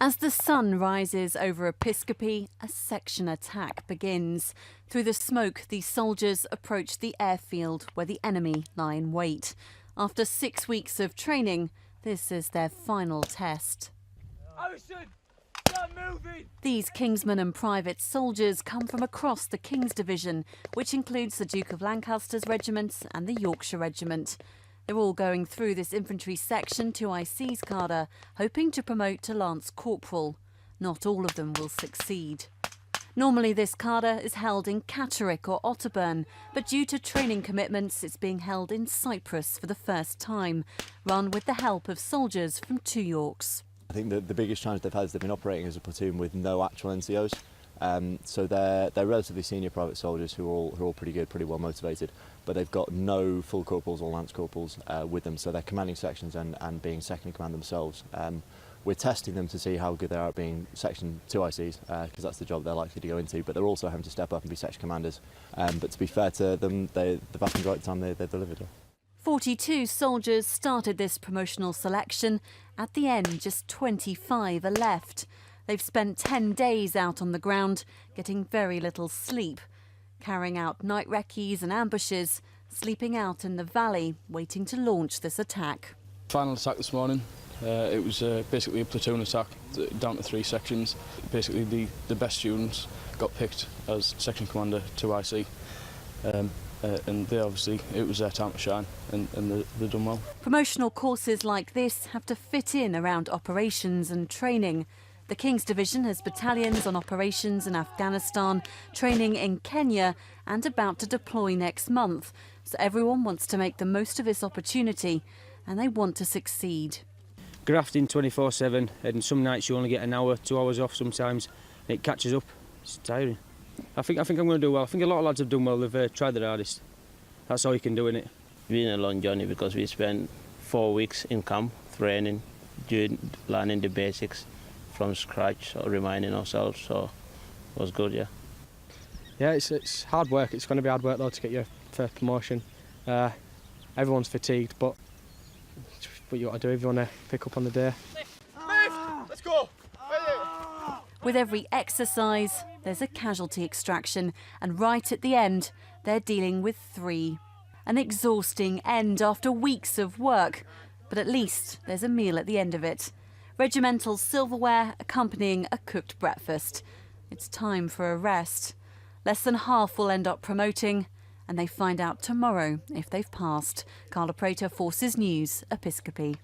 As the sun rises over Episkopi, a section attack begins. Through the smoke, these soldiers approach the airfield where the enemy lie in wait. After 6 weeks of training, this is their final test. These Kingsmen and Private soldiers come from across the King's Division, which includes the Duke of Lancaster's regiment and the Yorkshire Regiment. They're all going through this infantry section to IC's Cadre, hoping to promote to Lance Corporal. Not all of them will succeed. Normally this Cadre is held in Cadre or Otterburn, but due to training commitments it's being held in Cyprus for the first time, run with the help of soldiers from 2 Yorks. I think the biggest challenge they've had is they've been operating as a platoon with no actual NCOs. So they're relatively senior private soldiers who are all pretty good, pretty well motivated, but they've got no full corporals or lance corporals with them, so they're commanding sections and being second in command themselves. We're testing them to see how good they are at being section 2 ICs, because that's the job they're likely to go into, but they're also having to step up and be section commanders. But to be fair to them, the vast majority of the time they've delivered. 42 soldiers started this promotional selection. At the end, just 25 are left. They've spent 10 days out on the ground, getting very little sleep, carrying out night recce's and ambushes, sleeping out in the valley, waiting to launch this attack. Final attack this morning. It was basically a platoon attack down to 3 sections. Basically, the best students got picked as section commander to IC. And they obviously, it was their time to shine, and they've done well. Promotional courses like this have to fit in around operations and training. The King's Division has battalions on operations in Afghanistan, training in Kenya and about to deploy next month. So everyone wants to make the most of this opportunity and they want to succeed. Grafting 24/7, and some nights you only get an hour, 2 hours off sometimes. It catches up. It's tiring. I think I'm going to do well. I think a lot of lads have done well. They've tried their hardest. That's all you can do, innit? It's been a long journey because we spent 4 weeks in camp training, learning the basics from scratch, or reminding ourselves. So it was good, yeah. Yeah, it's hard work. It's going to be hard work though to get your first promotion. Everyone's fatigued, but it's what you got to do if you want to pick up on the day. Let's go! With every exercise, there's a casualty extraction, and right at the end, they're dealing with 3. An exhausting end after weeks of work, but at least there's a meal at the end of it. Regimental silverware accompanying a cooked breakfast. It's time for a rest. Less than half will end up promoting, and they find out tomorrow if they've passed. Carla Prater, Forces News, Episkopi.